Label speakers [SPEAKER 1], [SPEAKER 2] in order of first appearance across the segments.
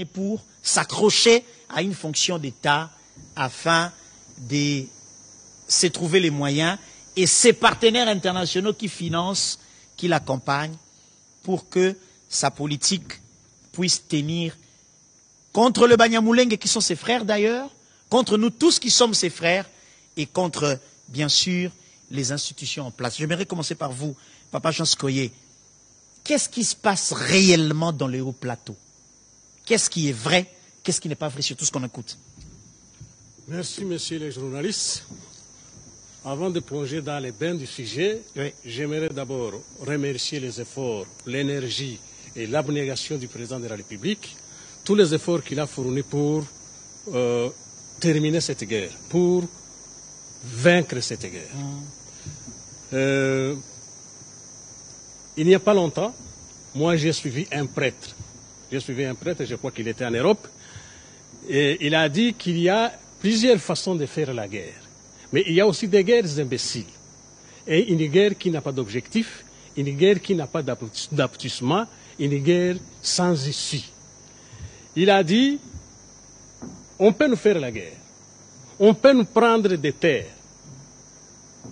[SPEAKER 1] pour s'accrocher à une fonction d'État afin de se trouver les moyens et ses partenaires internationaux qui financent, qui l'accompagnent pour que sa politique puisse tenir contre le Banyamulenge qui sont ses frères d'ailleurs, contre nous tous qui sommes ses frères et contre, bien sûr, les institutions en place. J'aimerais commencer par vous, Papa Jean Scoyer. Qu'est-ce qui se passe réellement dans les hauts plateaux? Qu'est-ce qui est vrai? Qu'est-ce qui n'est pas vrai sur tout ce qu'on écoute?
[SPEAKER 2] Merci, messieurs les journalistes. Avant de plonger dans les bains du sujet, oui, j'aimerais d'abord remercier les efforts, l'énergie et l'abnégation du président de la République, tous les efforts qu'il a fournis pour terminer cette guerre, pour vaincre cette guerre. Il n'y a pas longtemps, moi j'ai suivi un prêtre. J'ai suivi un prêtre, je crois qu'il était en Europe, et il a dit qu'il y a plusieurs façons de faire la guerre. Mais il y a aussi des guerres imbéciles. Et une guerre qui n'a pas d'objectif, une guerre qui n'a pas d'aboutissement, une guerre sans issue. Il a dit, on peut nous faire la guerre, on peut nous prendre des terres,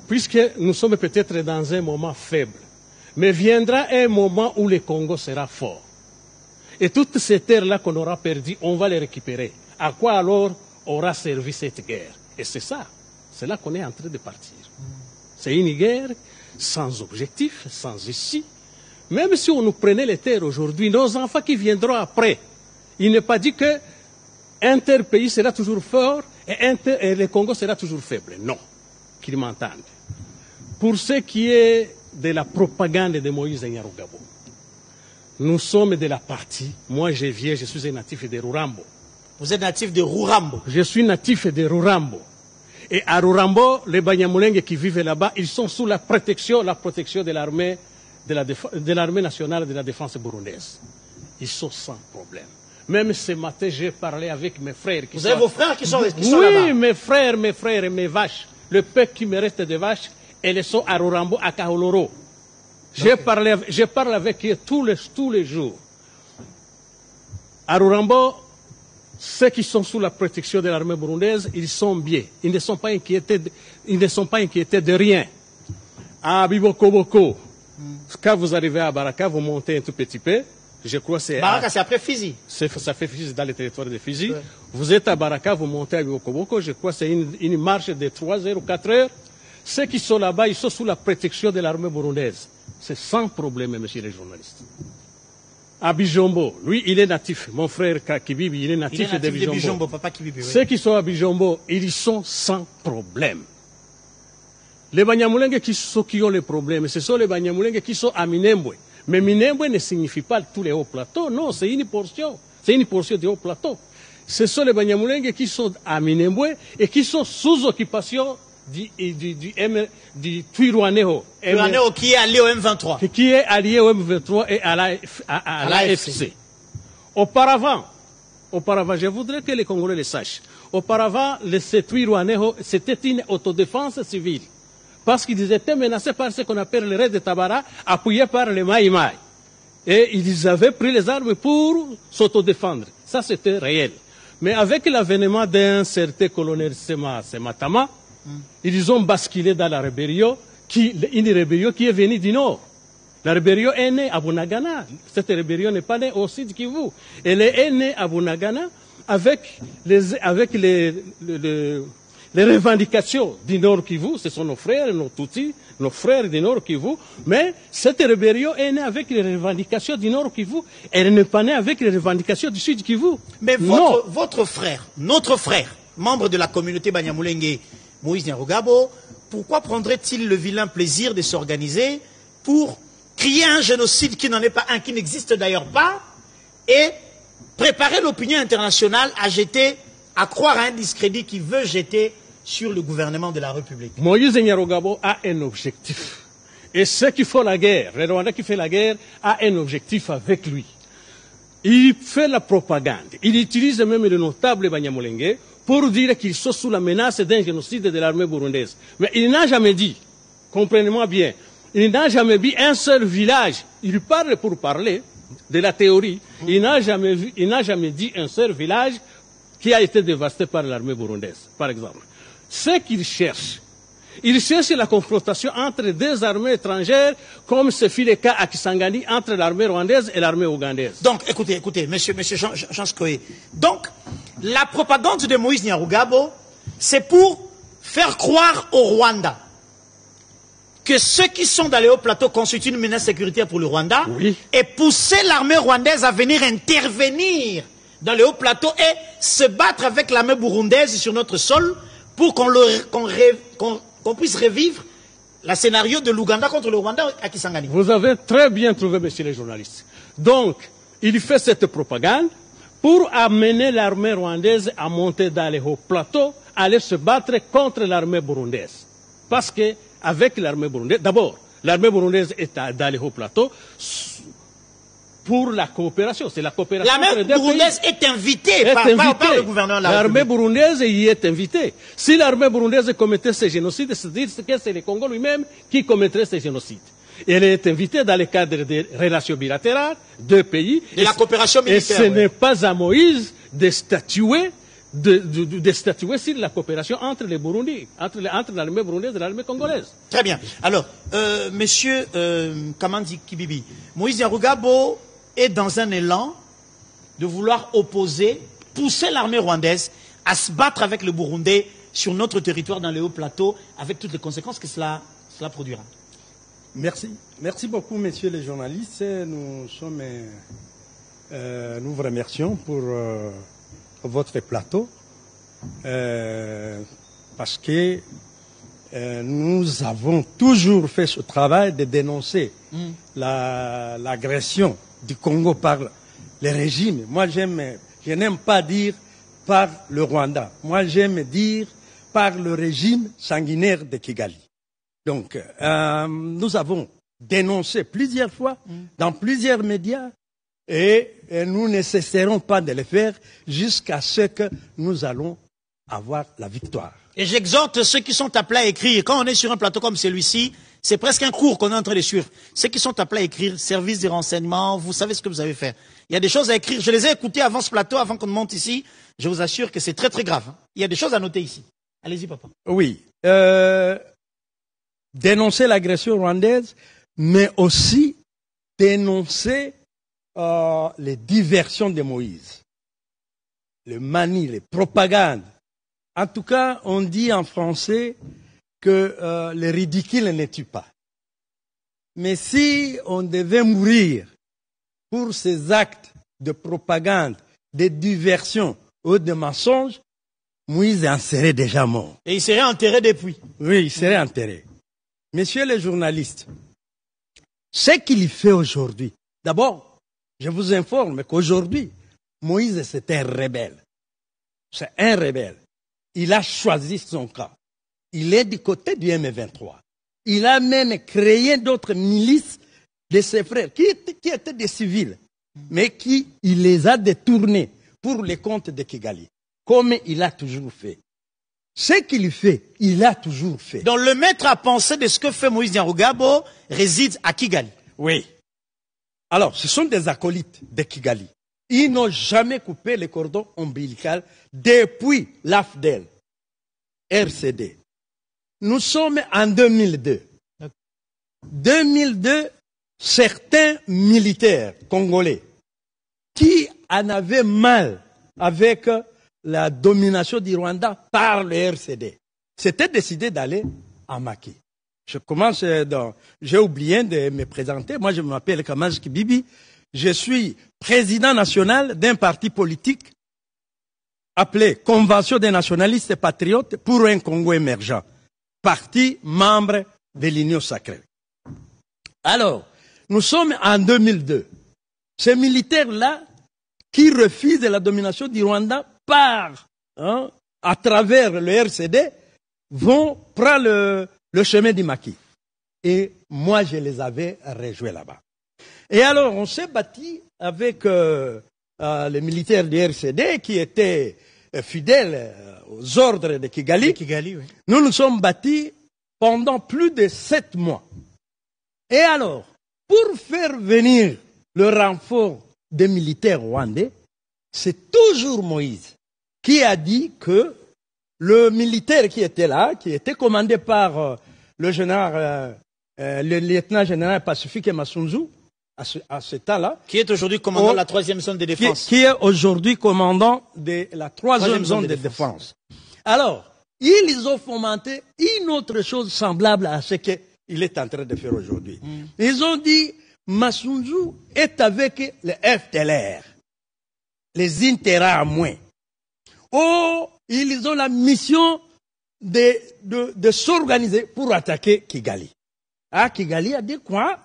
[SPEAKER 2] puisque nous sommes peut-être dans un moment faible. Mais viendra un moment où le Congo sera fort. Et toutes ces terres-là qu'on aura perdues, on va les récupérer. À quoi alors aura servi cette guerre? Et c'est ça. C'est là qu'on est en train de partir. C'est une guerre sans objectif, sans issue. Même si on nous prenait les terres aujourd'hui, nos enfants qui viendront après, il n'est pas dit qu'un tel pays sera toujours fort et le Congo sera toujours faible. Non, qu'ils m'entendent. Pour ce qui est de la propagande de Moïse Nyarugabo, nous sommes de la partie, moi je suis un natif de Rurambo.
[SPEAKER 1] Vous êtes natif de Rurambo? Je
[SPEAKER 2] suis natif de Rurambo. Et à Rurambo, les Banyamulenge qui vivent là-bas, ils sont sous la protection de l'armée nationale de la défense burundaise. Ils sont sans problème. Même ce matin, j'ai parlé avec mes frères.
[SPEAKER 1] Vous avez vos frères qui sont là-bas?
[SPEAKER 2] Oui, mes frères et mes vaches. Le peu qui me reste de vaches, elles sont à Rurambo, à Kahuloro. Je parle avec eux tous les jours. À Rurambo, ceux qui sont sous la protection de l'armée burundaise, ils sont bien. Ils ne sont pas inquiétés de rien. À Bibokoboko, quand vous arrivez à Baraka, vous montez un tout petit peu. Je crois que c'est
[SPEAKER 1] Baraka, c'est après Fizi.
[SPEAKER 2] Ça fait Fizi, dans le territoire de Fizi. Ouais. Vous êtes à Baraka, vous montez à Bibokoboko. Je crois que c'est une marche de 3 heures ou 4 heures. Ceux qui sont là-bas, ils sont sous la protection de l'armée burundaise. C'est sans problème, messieurs les journalistes. À Bijombo, lui, il est natif. Mon frère Kibibi, il est natif de Bijombo.
[SPEAKER 1] Papa Kibibi, oui.
[SPEAKER 2] Ceux qui sont à Bijombo, ils sont sans problème. Les Banyamulenge qui ont les problèmes, ce sont les Banyamulenge qui sont à Minembwe. Mais Minembwe ne signifie pas tous les hauts plateaux. Non, c'est une portion. C'est une portion des hauts plateaux. Ce sont les Banyamulenge qui sont à Minembwe et qui sont sous occupation du Twirwaneho.
[SPEAKER 1] Twirwaneho qui est allié au M23.
[SPEAKER 2] Qui est allié au M23 et à l'AFC. Auparavant, je voudrais que les Congolais le sachent. Auparavant, ce Twirwaneho, c'était une autodéfense civile. Parce qu'ils étaient menacés par ce qu'on appelle le raid de Tabara, appuyés par les Maïmaï. Et ils avaient pris les armes pour s'autodéfendre. Ça, c'était réel. Mais avec l'avènement d'un certain colonel Sematama, ils ont basculé dans la rébellion, une rébellion qui est venue du nord. La rébellion est née à Bunagana. Cette rébellion n'est pas née au sud Kivu. Elle est née à Bunagana avec les revendications du nord Kivu. Ce sont nos frères, nos Tutsis, nos frères du nord Kivu. Mais cette rébellion est née avec les revendications du nord Kivu. Elle n'est pas née avec les revendications du sud Kivu.
[SPEAKER 1] Mais votre frère, notre frère, membre de la communauté Banyamulenge, Moïse Nyarugabo, pourquoi prendrait-il le vilain plaisir de s'organiser pour crier un génocide qui n'en est pas un, qui n'existe d'ailleurs pas, et préparer l'opinion internationale à croire à un discrédit qui veut jeter sur le gouvernement de la République?
[SPEAKER 2] Moïse Nyarugabo a un objectif. Et ceux qui font la guerre, le Rwanda qui fait la guerre, a un objectif avec lui. Il fait la propagande. Il utilise même le notable Banyamulenge pour dire qu'ils sont sous la menace d'un génocide de l'armée burundaise. Mais il n'a jamais dit, comprenez-moi bien, il n'a jamais dit un seul village. Il parle pour parler, de la théorie, il n'a jamais dit un seul village qui a été dévasté par l'armée burundaise, par exemple. Ce qu'il cherche, il cherche la confrontation entre deux armées étrangères, comme ce fut le cas à Kisangani, entre l'armée rwandaise et l'armée ougandaise.
[SPEAKER 1] Donc, écoutez, monsieur Jean Sikoé. Donc, la propagande de Moïse Nyarugabo, c'est pour faire croire au Rwanda que ceux qui sont dans les hauts plateaux constituent une menace sécuritaire pour le Rwanda,
[SPEAKER 2] oui,
[SPEAKER 1] et pousser l'armée rwandaise à venir intervenir dans les hauts plateaux et se battre avec l'armée burundaise sur notre sol pour qu'on puisse revivre le scénario de l'Ouganda contre le Rwanda à Kisangani.
[SPEAKER 2] Vous avez très bien trouvé, messieurs les journalistes. Donc, il fait cette propagande pour amener l'armée rwandaise à monter dans les hauts plateaux, aller se battre contre l'armée burundaise. Parce que avec l'armée burundaise, d'abord, l'armée burundaise est dans les hauts plateaux pour la coopération. C'est la coopération.
[SPEAKER 1] L'armée burundaise est invitée par le gouvernement de la République.
[SPEAKER 2] L'armée burundaise y est invitée. Si l'armée burundaise commettait ce génocide, c'est-à-dire que c'est le Congo lui-même qui commettrait ce génocide. Elle est invitée dans le cadre des relations bilatérales, deux pays.
[SPEAKER 1] De la coopération militaire.
[SPEAKER 2] Et ce n'est pas à Moïse de statuer sur la coopération entre les Burundis, entre l'armée burundaise et l'armée congolaise.
[SPEAKER 1] Très bien. Alors, monsieur Kamandi Kibibi, Moïse Nyarugabo est dans un élan de vouloir pousser l'armée rwandaise à se battre avec le Burundais sur notre territoire dans les hauts plateaux, avec toutes les conséquences que cela produira.
[SPEAKER 3] Merci. Merci beaucoup, messieurs les journalistes. Nous vous remercions pour votre plateau, parce que nous avons toujours fait ce travail de dénoncer l'agression du Congo par le régime. Moi, je n'aime pas dire par le Rwanda. Moi, j'aime dire par le régime sanguinaire de Kigali. Donc, nous avons dénoncé plusieurs fois dans plusieurs médias et nous ne cesserons pas de le faire jusqu'à ce que nous allons avoir la victoire.
[SPEAKER 1] Et j'exhorte ceux qui sont appelés à écrire, quand on est sur un plateau comme celui-ci, c'est presque un cours qu'on est en train de suivre. Ceux qui sont appelés à écrire, service de renseignement, vous savez ce que vous avez fait. Il y a des choses à écrire. Je les ai écoutées avant ce plateau, avant qu'on monte ici. Je vous assure que c'est très très grave. Il y a des choses à noter ici. Allez-y, papa.
[SPEAKER 3] Oui. Dénoncer l'agression rwandaise, mais aussi dénoncer les diversions de Moïse. Le manie, les propagandes. En tout cas, on dit en français que le ridicule ne tue pas. Mais si on devait mourir pour ces actes de propagande, de diversion ou de mensonges, Moïse en serait déjà mort.
[SPEAKER 1] Et il serait enterré depuis.
[SPEAKER 3] Oui, il serait enterré. Messieurs les journalistes, ce qu'il fait aujourd'hui, d'abord, je vous informe qu'aujourd'hui, Moïse, c'est un rebelle. C'est un rebelle. Il a choisi son camp. Il est du côté du M23. Il a même créé d'autres milices de ses frères, qui étaient des civils, mais il les a détournés pour les comptes de Kigali, comme il a toujours fait. Ce qu'il fait, il a toujours fait.
[SPEAKER 1] Donc le maître à penser de ce que fait Moïse Nyarugabo réside à Kigali.
[SPEAKER 3] Oui. Alors, ce sont des acolytes de Kigali. Ils n'ont jamais coupé le cordon ombilical depuis l'AFDEL, RCD. Nous sommes en 2002. 2002, certains militaires congolais qui en avaient mal avec la domination du Rwanda par le RCD, s'étaient décidés d'aller à Maki. J'ai oublié de me présenter. Moi, je m'appelle Kamandi Kibibi. Je suis président national d'un parti politique appelé Convention des nationalistes et patriotes pour un Congo émergent. Parti membre de l'Union sacrée. Alors, nous sommes en 2002. Ces militaires-là, qui refusent la domination du Rwanda à travers le RCD, vont prendre le chemin du Maki. Et moi, je les avais rejoints là-bas. Et alors, on s'est battu avec les militaires du RCD qui étaient fidèles aux ordres de Kigali.
[SPEAKER 1] Oui.
[SPEAKER 3] Nous nous sommes battus pendant plus de 7 mois. Et alors, pour faire venir le renfort des militaires rwandais, c'est toujours Moïse qui a dit que le militaire qui était là, qui était commandé par le lieutenant-général Pacifique Massunzu, à ce temps-là.
[SPEAKER 1] Qui est aujourd'hui commandant de la 3e zone de défense.
[SPEAKER 3] Qui est aujourd'hui commandant de la 3e zone de défense. Alors, ils ont fomenté une autre chose semblable à ce qu'il est en train de faire aujourd'hui. Ils ont dit, Massunzu est avec le FDLR, les intérêts à moins. Oh, ils ont la mission de s'organiser pour attaquer Kigali. Ah, Kigali a dit quoi?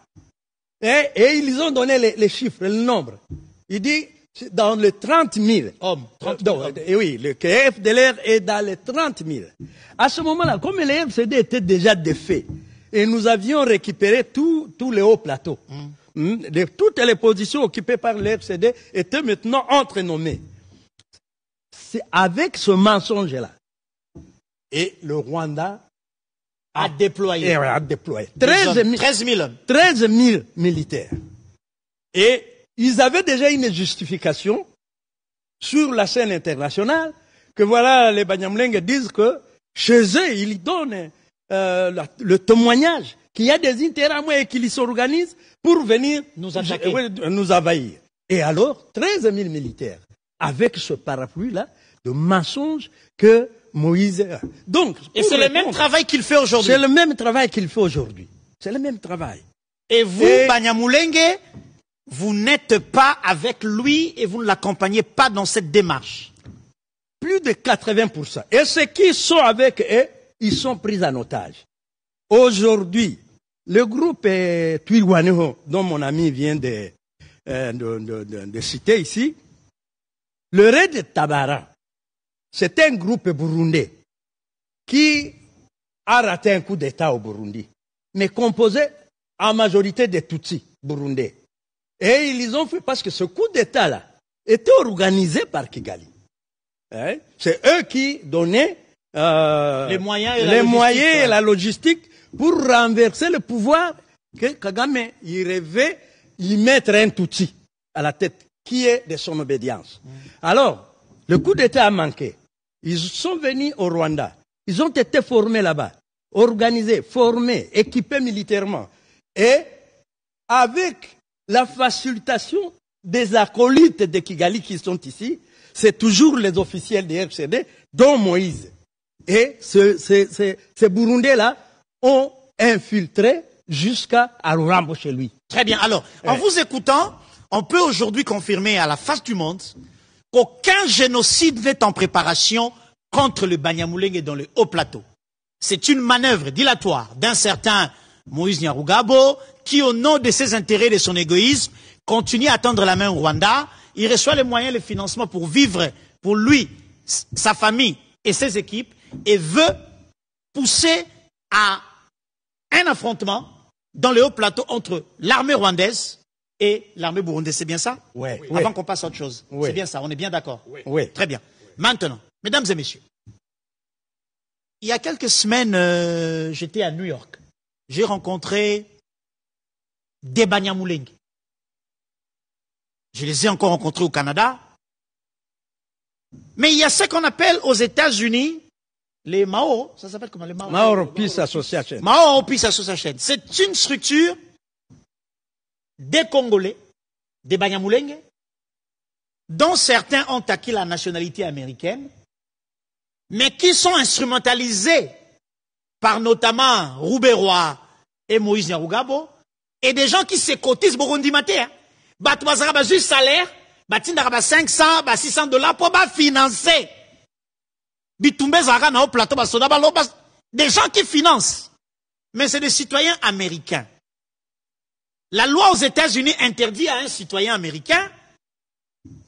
[SPEAKER 3] Et ils ont donné les chiffres, le nombre. Il dit, dans les 30 000 hommes. Et oui, le FDLR est dans les 30 000. À ce moment-là, comme les FCD étaient déjà défaits, et nous avions récupéré tous les hauts plateaux, toutes les positions occupées par les FCD étaient maintenant entrenommées. C'est avec ce mensonge-là. Et le Rwanda
[SPEAKER 1] a déployé
[SPEAKER 3] 13 000 militaires. Et ils avaient déjà une justification sur la scène internationale que voilà, les Banyamulenge disent que chez eux, ils donnent le témoignage qu'il y a des intérêts à moi et qu'ils s'organisent pour venir nous attaquer, nous envahir. Et alors, 13 000 militaires avec ce parapluie-là de mensonges que Moïse. Donc,
[SPEAKER 1] et c'est le même travail qu'il fait aujourd'hui.
[SPEAKER 3] C'est le même travail qu'il fait aujourd'hui. C'est le même travail.
[SPEAKER 1] Et vous, Banyamulenge, vous n'êtes pas avec lui et vous ne l'accompagnez pas dans cette démarche.
[SPEAKER 3] Plus de 80%. Et ceux qui sont avec eux, ils sont pris en otage. Aujourd'hui, le groupe Twirwaneho, dont mon ami vient de citer ici, le raid de Tabara, c'est un groupe burundais qui a raté un coup d'État au Burundi, mais composé en majorité des Tutsis burundais. Et ils ont fait, parce que ce coup d'État-là était organisé par Kigali. Hein? C'est eux qui donnaient
[SPEAKER 1] les moyens
[SPEAKER 3] et la logistique pour renverser le pouvoir que Kagame il rêvait y mettre un Tutsi à la tête, qui est de son obédience. Alors, le coup d'État a manqué. Ils sont venus au Rwanda. Ils ont été formés là-bas, organisés, formés, équipés militairement. Et avec la facilitation des acolytes de Kigali qui sont ici, c'est toujours les officiels des RCD, dont Moïse. Et ces Burundais-là ont infiltré jusqu'à Arurambo chez lui.
[SPEAKER 1] Très bien. Alors, en vous écoutant, on peut aujourd'hui confirmer à la face du monde qu'aucun génocide n'est en préparation contre le Banyamulenge dans le haut plateau. C'est une manœuvre dilatoire d'un certain Moïse Nyarugabo qui, au nom de ses intérêts et de son égoïsme, continue à tendre la main au Rwanda. Il reçoit les moyens et les financements pour vivre, pour lui, sa famille et ses équipes, et veut pousser à un affrontement dans le haut plateau entre l'armée rwandaise et l'armée burundaise. C'est bien ça?
[SPEAKER 3] Oui.
[SPEAKER 1] Avant qu'on passe à autre chose. Oui. C'est bien ça, on est bien d'accord?
[SPEAKER 3] Oui.
[SPEAKER 1] Très bien. Maintenant, mesdames et messieurs, il y a quelques semaines, j'étais à New York. J'ai rencontré des Banyamulenge. Je les ai encore rencontrés au Canada. Mais il y a ce qu'on appelle aux États-Unis les Mao. Ça s'appelle comment les Mao?
[SPEAKER 3] Mao Peace Association.
[SPEAKER 1] Mao Peace Association. C'est une structure des Congolais, des Banyamulenge, dont certains ont acquis la nationalité américaine, mais qui sont instrumentalisés par notamment Rouberoy et Moïse Nyarugabo, et des gens qui se cotisent Burundi matin. Bato bazara ba juste salaire, batinda ba 500, ba 600 $ pour ba financer. Bitumbe zara na au plateau ba soda ba lo ba des gens qui financent. Mais c'est des citoyens américains. La loi aux États-Unis interdit à un citoyen américain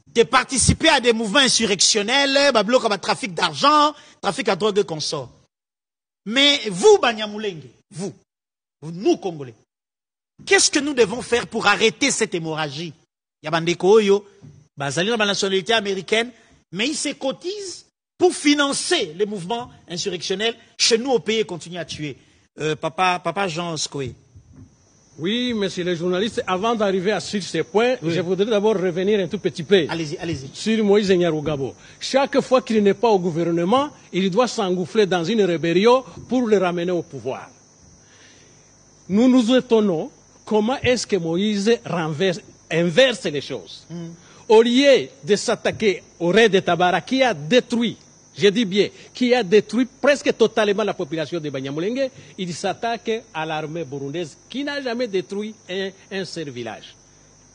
[SPEAKER 1] de participer à des mouvements insurrectionnels, ba bloc ba trafic d'argent, trafic à drogue et consorts. Mais vous, Banyamulenge, vous, nous Congolais, qu'est-ce que nous devons faire pour arrêter cette hémorragie? Il y a Bandeko Oyo, Bazali dans la nationalité américaine, mais ils se cotisent pour financer les mouvements insurrectionnels chez nous au pays et continuer à tuer. Papa Jean Skoé.
[SPEAKER 2] Oui, monsieur le journaliste, avant d'arriver sur ces points, je voudrais d'abord revenir un tout petit peu
[SPEAKER 1] Allez-y, allez-y.
[SPEAKER 2] sur Moïse Nyarugabo. Chaque fois qu'il n'est pas au gouvernement, il doit s'engouffrer dans une rébellion pour le ramener au pouvoir. Nous nous étonnons comment est-ce que Moïse inverse les choses. Au lieu de s'attaquer au roi de Tabara qui a détruit, je dis bien, qui a détruit presque totalement la population de Banyamulenge, il s'attaque à l'armée burundaise qui n'a jamais détruit un seul village.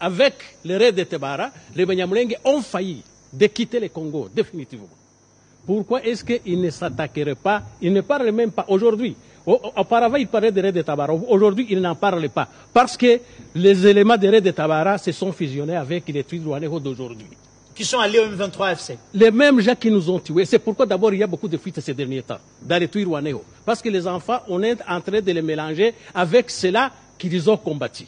[SPEAKER 2] Avec le roi de Tabara, les Banyamulenge ont failli de quitter le Congo définitivement. Pourquoi est-ce qu'il ne s'attaquerait pas, il ne parle même pas aujourd'hui. Auparavant, il parlait de roi de Tabara. Aujourd'hui, il n'en parle pas. Parce que les éléments de roi de Tabara se sont fusionnés avec les Twirwaneho d'aujourd'hui.
[SPEAKER 1] Qui sont allés au M23 FC.
[SPEAKER 2] Les mêmes gens qui nous ont tués. C'est pourquoi d'abord il y a beaucoup de fuites ces derniers temps dans les Twirwaneho. Parce que les enfants, on est en train de les mélanger avec ceux-là qu'ils ont combattu.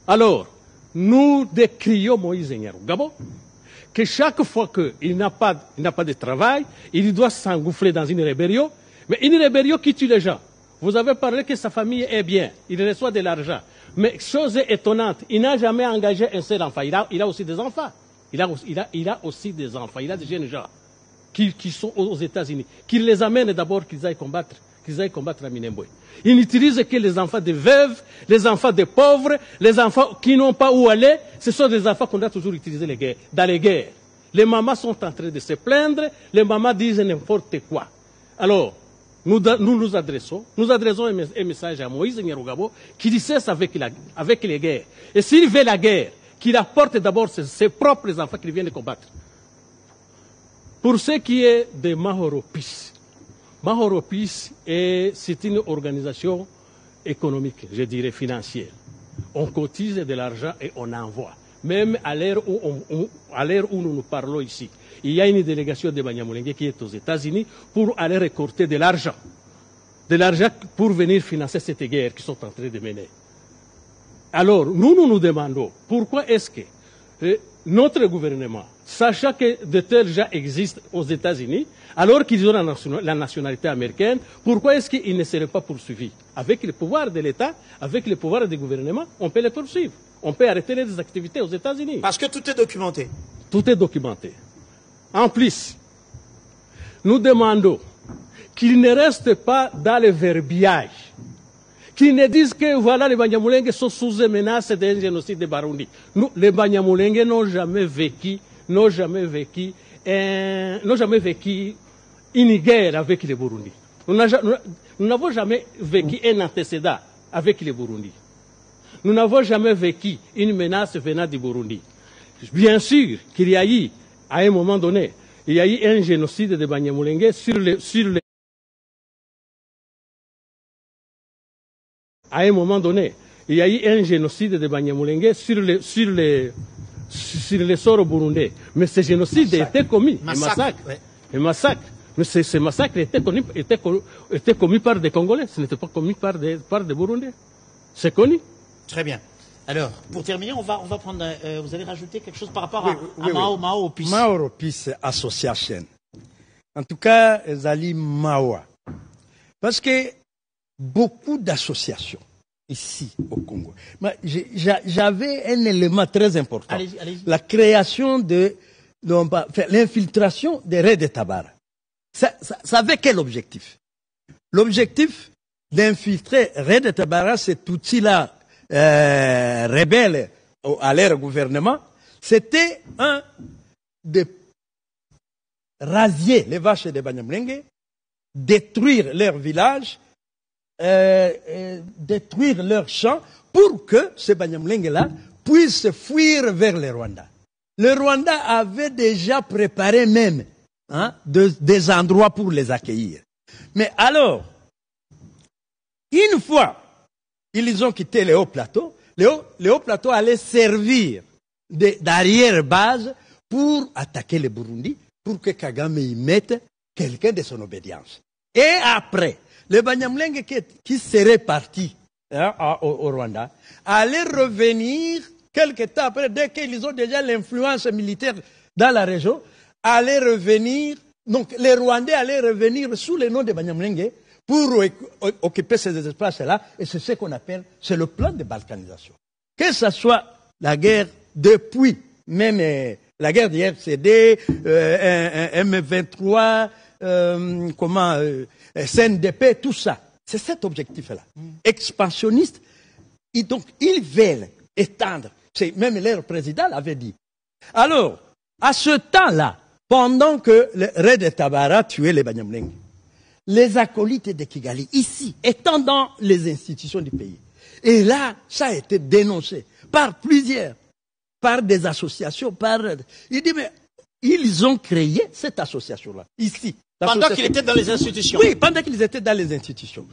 [SPEAKER 2] Alors, nous décrions Moïse Nyarugabo que chaque fois qu'il n'a pas de travail, il doit s'engouffrer dans une rébellion. Mais une rébellion qui tue les gens. Vous avez parlé que sa famille est bien, il reçoit de l'argent. Mais chose étonnante, il n'a jamais engagé un seul enfant. Il a aussi des enfants. Il a aussi des enfants, il a des jeunes gens qui sont aux États-Unis, qu'il les amène d'abord qu'ils aillent combattre à Minembwe. Il n'utilise que les enfants des veuves, les enfants des pauvres, les enfants qui n'ont pas où aller. Ce sont des enfants qu'on a toujours utilisés dans les guerres. Les mamans sont en train de se plaindre, les mamans disent n'importe quoi. Alors, nous adressons un message à Moïse Nyarugabo qui dit cesse avec les guerres. Et s'il veut la guerre, qu'il apporte d'abord ses propres enfants qu'il vient de combattre. Pour ce qui est de Mahoropis, Mahoropis c'est une organisation économique, je dirais financière. On cotise de l'argent et on envoie. Même à l'heure où nous parlons ici, il y a une délégation de Banyamulenge qui est aux États-Unis pour aller récolter de l'argent pour venir financer cette guerre qu'ils sont en train de mener. Alors, nous demandons pourquoi est-ce que notre gouvernement, sachant que de tels gens existent aux États-Unis, alors qu'ils ont la nationalité américaine, pourquoi est-ce qu'ils ne seraient pas poursuivis? Avec le pouvoir de l'État, avec le pouvoir du gouvernement, on peut les poursuivre. On peut arrêter les activités aux États-Unis.
[SPEAKER 1] Parce que tout est documenté.
[SPEAKER 2] Tout est documenté. En plus, nous demandons qu'ils ne restent pas dans le verbiage, qu'ils ne disent que voilà, les Banyamulenge sont sous menace d'un génocide de Barundi. Nous, les Banyamulenge n'ont jamais vécu une guerre avec les Burundi. Nous n'avons jamais vécu un antécédent avec les Burundi. Nous n'avons jamais vécu une menace venant du Burundi. Bien sûr qu'il y a eu, à un moment donné, il y a eu un génocide de Banyamulenge à un moment donné, il y a eu un génocide de Banyamulenge sur les sorts burundais. Mais ce génocide était commis, un massacre. Mais ce massacre était commis par des Congolais, ce n'était pas commis par des Burundais. C'est connu.
[SPEAKER 1] Très bien. Alors, pour terminer, on va prendre. Vous allez rajouter quelque chose par rapport à Mahoropis.
[SPEAKER 3] Mahoropis Association. En tout cas, Zali Mawa. Parce que beaucoup d'associations ici au Congo. J'avais un élément très important.
[SPEAKER 1] Allez-y.
[SPEAKER 3] La création l'infiltration des raids de Tabara. Ça avait quel objectif? L'objectif d'infiltrer raids de Tabara, cet outil-là rebelle à leur gouvernement, c'était de rasier les vaches de Banyamulenge, détruire leurs villages, détruire leurs champs pour que ces Banyamulenge-là puissent fuir vers le Rwanda. Le Rwanda avait déjà préparé même des endroits pour les accueillir. Mais alors, une fois ils ont quitté les hauts plateaux, les hauts plateaux allaient servir d'arrière-base pour attaquer le Burundi, pour que Kagame y mette quelqu'un de son obédience. Et après, les Banyamulenge qui seraient partis au Rwanda allaient revenir quelque temps après, dès qu'ils ont déjà l'influence militaire dans la région, allaient revenir, donc les Rwandais allaient revenir sous le nom de Banyamulenge pour occuper ces espaces-là, et c'est ce qu'on appelle, c'est le plan de balkanisation. Que ce soit la guerre depuis, même la guerre du RCD, M23, CNDP, tout ça. C'est cet objectif-là. Expansionniste. Et donc, ils veulent étendre. Même leur président l'avait dit. Alors, à ce temps-là, pendant que le raid de Tabara tuait les Banyamulenge, les acolytes de Kigali, ici, étant dans les institutions du pays. Et là, ça a été dénoncé par plusieurs, par des associations, il dit, mais ils ont créé cette association-là, ici.
[SPEAKER 1] Pendant qu'ils étaient dans les institutions.
[SPEAKER 3] Oui, pendant qu'ils étaient dans les institutions.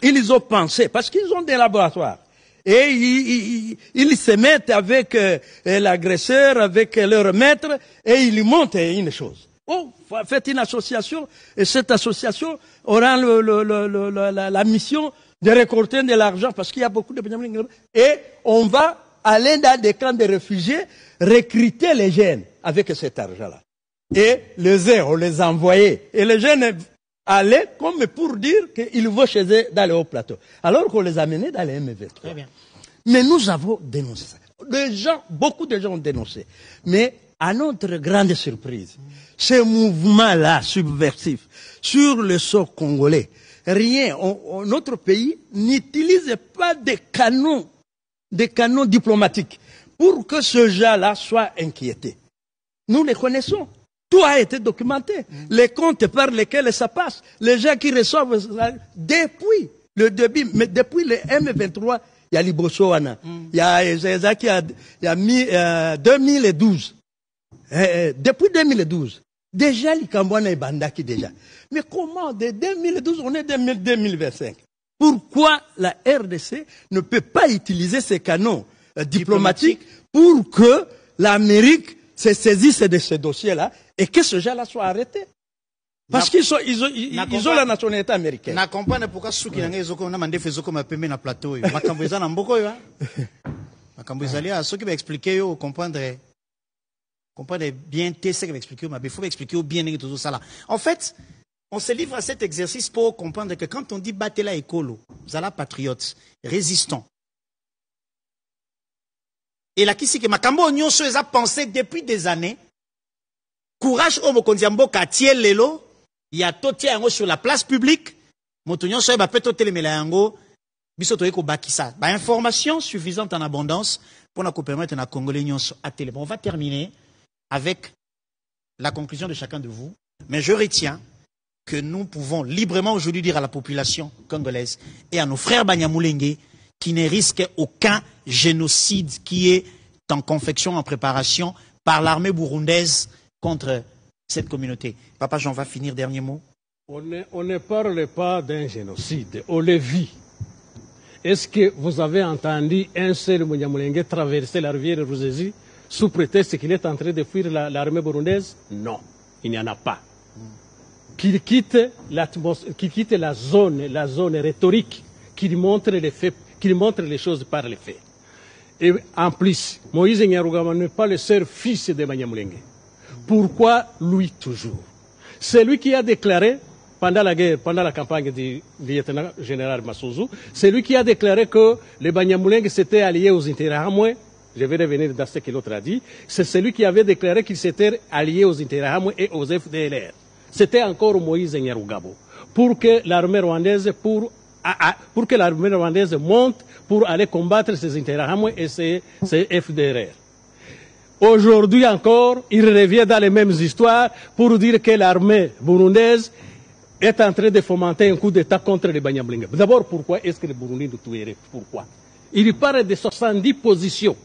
[SPEAKER 3] Ils ont pensé, parce qu'ils ont des laboratoires. Et ils se mettent avec l'agresseur, avec leur maître, et ils montent une chose. Oh, faites une association, et cette association aura la mission de récolter de l'argent, parce qu'il y a beaucoup de Banyamulenge. Et on va aller dans des camps de réfugiés, recruter les jeunes avec cet argent-là. Et on les envoyait. Et les jeunes allaient comme pour dire qu'ils vont chez eux dans le haut plateau. Alors qu'on les amenait dans les M23.
[SPEAKER 1] Très bien.
[SPEAKER 3] Mais nous avons dénoncé ça. Beaucoup de gens ont dénoncé. Mais à notre grande surprise, ce mouvement-là subversif sur le sol congolais, notre pays n'utilise pas de canons diplomatiques pour que ce gens-là soit inquiété. Nous les connaissons. Tout a été documenté. Les comptes par lesquels ça passe, les gens qui reçoivent depuis le début, mais depuis le M23, il y a Libosoana, il y a Ezeza qui a mis 2012. Depuis 2012, déjà les Cambouana et Bandaki déjà. Mais comment de 2012 on est 2025? Pourquoi la RDC ne peut pas utiliser ces canons diplomatiques pour que l'Amérique se saisisse de ce dossier-là et que ce gens-là soit arrêté? Parce qu'ils ont la nationalité américaine.
[SPEAKER 1] Je comprends pourquoi ceux qui ont demandé de faire comme un plateau. Je ceux qui vont expliquer, comprendre bien ce qui va expliquer, mais il faut expliquer bien tout ça là. En fait, on se livre à cet exercice pour comprendre que quand on dit Batela Ekolo, Zala patriotes, résistants. Et là, qui c'est que Makambo Onyon a pensé depuis des années, courage au Mokondiambo Katiel Lelo, il y a toté yango sur la place publique, Motonyon Soe ba peto telemela yango, bisoto eko bakisa. Ba information suffisante en abondance pour nous permettre na Congolais nyonso à télé. Bon, on va terminer avec la conclusion de chacun de vous, mais je retiens que nous pouvons librement aujourd'hui dire à la population congolaise et à nos frères Banyamulenge qui ne risquent aucun génocide qui est en confection, en préparation par l'armée burundaise contre cette communauté. Papa Jean va finir, dernier mot.
[SPEAKER 2] On ne parle pas d'un génocide, on le vit. Est-ce que vous avez entendu un seul Banyamulenge traverser la rivière Ruzizi sous prétexte qu'il est en train de fuir l'armée burundaise? Non, il n'y en a pas. Qu'il quitte la zone rhétorique, qu'il montre les faits, qu'il montre les choses par les faits. Et en plus, Moïse Nyarugama n'est pas le seul fils de Banyamulenge. Pourquoi lui toujours? C'est lui qui a déclaré, pendant la guerre, pendant la campagne du lieutenant général Massouzou, c'est lui qui a déclaré que les Banyamulenge s'étaient alliés aux Interahamwe. Je vais revenir dans ce que l'autre a dit. C'est celui qui avait déclaré qu'ils s'étaient alliés aux Interahamwe et aux FDLR. C'était encore Moïse Nyarugabo. Pour que l'armée rwandaise, monte pour aller combattre ces Interahamwe et ces FDLR. Aujourd'hui encore, il revient dans les mêmes histoires pour dire que l'armée burundaise est en train de fomenter un coup d'État contre les Banyamulenge. D'abord, pourquoi est-ce que les Burundais nous tueraient? Pourquoi? Il parle de 70 positions.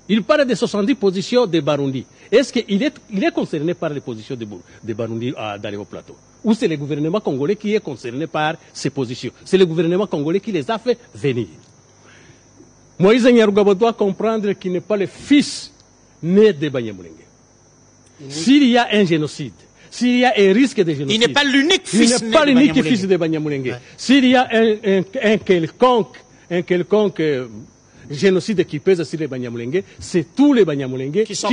[SPEAKER 2] Il parle de 70 positions de Barundi. Est-ce qu'il est concerné par les positions de Barundi dans les hauts plateaux? Ou c'est le gouvernement congolais qui est concerné par ces positions? C'est le gouvernement congolais qui les a fait venir. Moïse Nyarugabo doit comprendre qu'il n'est pas le fils né de Banyamulenge. S'il y a un génocide, s'il y a un risque de génocide,
[SPEAKER 1] il n'est pas l'unique fils
[SPEAKER 2] de Banyamulenge. Ouais. S'il y a un quelconque génocide qui pèse sur les Banyamulenge, c'est tous les Banyamulenge qui sont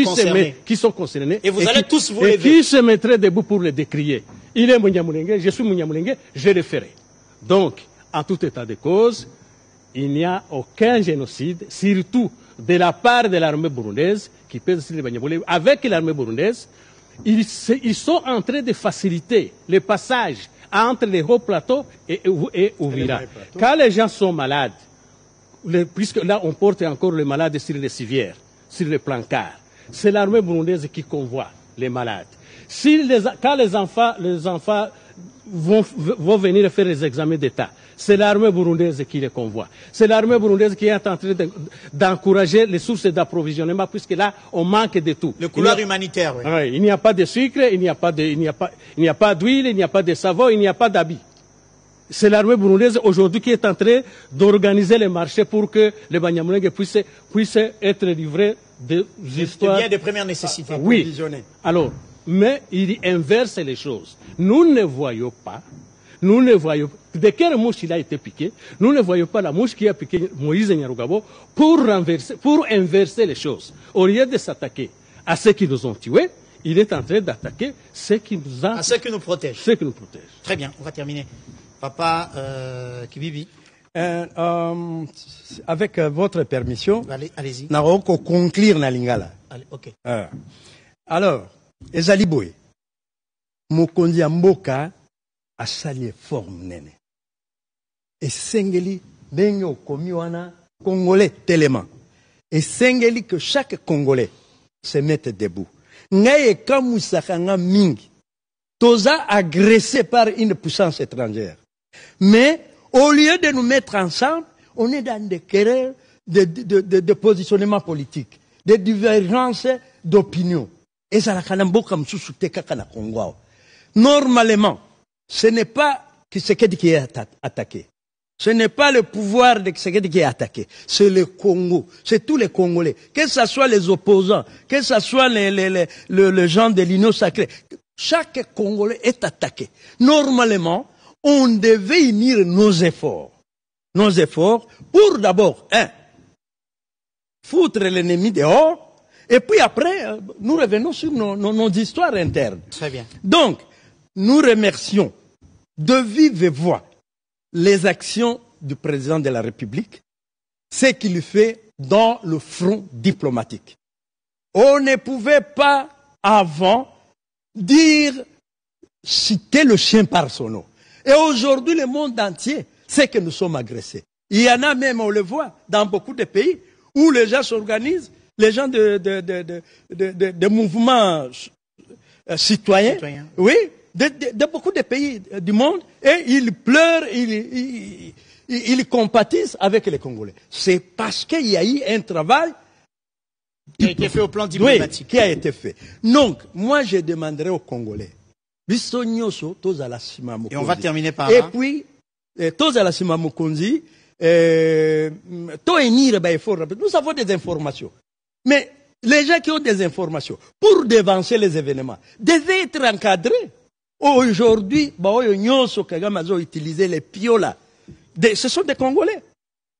[SPEAKER 2] concernés.
[SPEAKER 1] Et vous allez tous vous lever.
[SPEAKER 2] Et qui se mettraient debout pour le décrier. Il est Munyamulenge, je suis Munyamulenge, je le ferai. Donc, en tout état de cause, il n'y a aucun génocide, surtout de la part de l'armée burundaise, qui pèse sur les Banyamulenge. Avec l'armée burundaise, ils sont en train de faciliter le passage entre les hauts plateaux et Uvira. Quand les gens sont malades, puisque là on porte encore les malades sur les civières, sur les plancards, c'est l'armée burundaise qui convoie les malades. Quand les enfants vont venir faire les examens d'État, c'est l'armée burundaise qui les convoie. C'est l'armée burundaise qui est en train d'encourager les sources d'approvisionnement, puisque là, on manque de tout.
[SPEAKER 1] Le couloir humanitaire, oui.
[SPEAKER 2] Oui, il n'y a pas de sucre, il n'y a pas d'huile, il n'y a pas de savon, il n'y a pas d'habits. C'est l'armée burundaise aujourd'hui qui est en train d'organiser les marchés pour que les Banyamulenge puissent être livrés des histoires.
[SPEAKER 1] Des biens de première nécessité.
[SPEAKER 2] Oui. Alors, mais il inverse les choses. Nous ne voyons pas, de quelle mouche il a été piqué, nous ne voyons pas la mouche qui a piqué Moïse Nyarugabo pour inverser les choses. Au lieu de s'attaquer à ceux qui nous ont tués, il est en train d'attaquer ceux qui nous
[SPEAKER 1] à ceux qui nous protègent.
[SPEAKER 2] Ceux qui nous protègent.
[SPEAKER 1] Très bien, on va terminer. Papa Kibibi.
[SPEAKER 3] Avec votre permission,
[SPEAKER 1] allez-y.
[SPEAKER 3] Nous allons conclure na lingala.
[SPEAKER 1] Allez, ok.
[SPEAKER 3] Alors, ezali boye. Mokonzi ya mboka asali effort nene. Esengeli ndenge okomi wana Congolais tellement. Esengeli que chaque Congolais se mette debout. Ngaye kamusaka nga mingi. Toza agressé par une puissance étrangère. Mais au lieu de nous mettre ensemble, on est dans des querelles de positionnement politique, des divergences d'opinion. Et ça n'a normalement, ce n'est pas Tshisekedi qui est attaqué. Ce n'est pas le pouvoir de Tshisekedi qui est attaqué. C'est le Congo. C'est tous les Congolais. Que ce soit les opposants, que ce soit les gens de l'Union sacrée. Chaque Congolais est attaqué. Normalement, on devait unir nos efforts. Nos efforts pour d'abord, foutre l'ennemi dehors. Et puis après, nous revenons sur nos histoires internes.
[SPEAKER 1] Très bien.
[SPEAKER 3] Donc, nous remercions de vive voix les actions du président de la République, ce qu'il fait dans le front diplomatique. On ne pouvait pas avant dire citer le chien par son nom. Et aujourd'hui, le monde entier sait que nous sommes agressés. Il y en a même, on le voit, dans beaucoup de pays où les gens s'organisent, les gens de mouvements citoyens, oui, de beaucoup de pays du monde, et ils pleurent, ils compatissent avec les Congolais. C'est parce qu'il y a eu un travail
[SPEAKER 1] qui a été fait au plan diplomatique.
[SPEAKER 3] Oui, qui a été fait. Donc, moi, je demanderai aux Congolais, et
[SPEAKER 1] on va terminer par
[SPEAKER 3] là.
[SPEAKER 1] Et
[SPEAKER 3] puis, nous avons des informations. Mais les gens qui ont des informations, pour devancer les événements, devaient être encadrés. Aujourd'hui, ils utilisent les piolas. Ce sont des Congolais.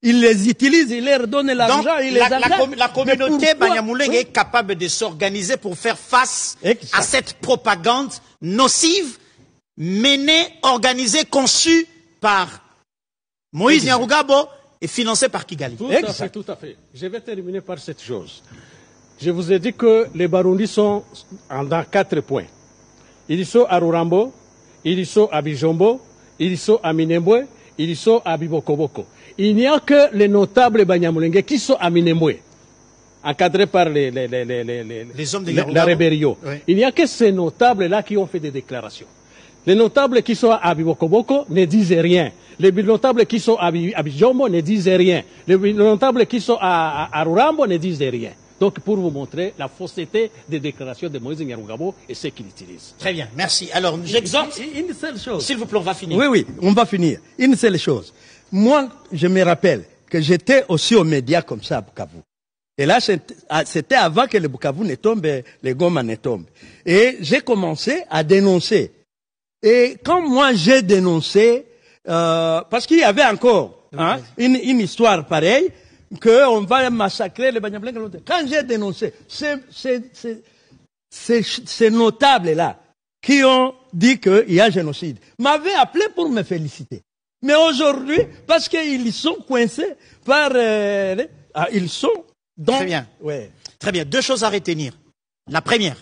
[SPEAKER 3] Ils les utilisent, ils leur donnent l'argent, ils les encadrent.
[SPEAKER 1] La communauté Banyamulenge est capable de s'organiser pour faire face à cette propagande nocive, menée, organisée, conçue par Moïse Nyarugabo et financée par Kigali.
[SPEAKER 2] Tout à fait. Je vais terminer par cette chose. Je vous ai dit que les Barundis sont dans 4 points. Ils sont à Rurambo, ils sont à Bijombo, ils sont à Minembwe, ils sont à Bibokoboko. Il n'y a que les notables Banyamulenge qui sont à Minembwe, encadrés par les
[SPEAKER 1] hommes de
[SPEAKER 2] la rébellion.
[SPEAKER 1] Oui.
[SPEAKER 2] Il n'y a que ces notables-là qui ont fait des déclarations. Les notables qui sont à Bibokoboko ne disent rien. Les notables qui sont à Bijombo ne disent rien. Les notables qui sont à Rurambo ne disent rien. Donc, pour vous montrer la fausseté des déclarations de Moïse Nyarugabo et ce qu'il utilise.
[SPEAKER 1] Très bien, merci. Alors, j'exhorte.
[SPEAKER 3] Une seule chose.
[SPEAKER 1] S'il vous plaît, on va finir.
[SPEAKER 3] Oui, on va finir. Une seule chose. Moi, je me rappelle que j'étais aussi aux médias comme ça à Bukavu. Et là, c'était avant que le Bukavu ne tombe, les Goma ne tombent. Et j'ai commencé à dénoncer. Et quand moi j'ai dénoncé, parce qu'il y avait encore une histoire pareille, qu'on va massacrer les Banyamulenge. Quand j'ai dénoncé ces notables-là qui ont dit qu'il y a génocide, m'avaient appelé pour me féliciter. Mais aujourd'hui, parce qu'ils sont coincés par... ils sont dans...
[SPEAKER 1] Très bien.
[SPEAKER 3] Ouais.
[SPEAKER 1] Très bien. 2 choses à retenir. La première,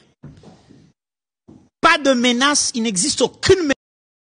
[SPEAKER 1] pas de menace, il n'existe aucune menace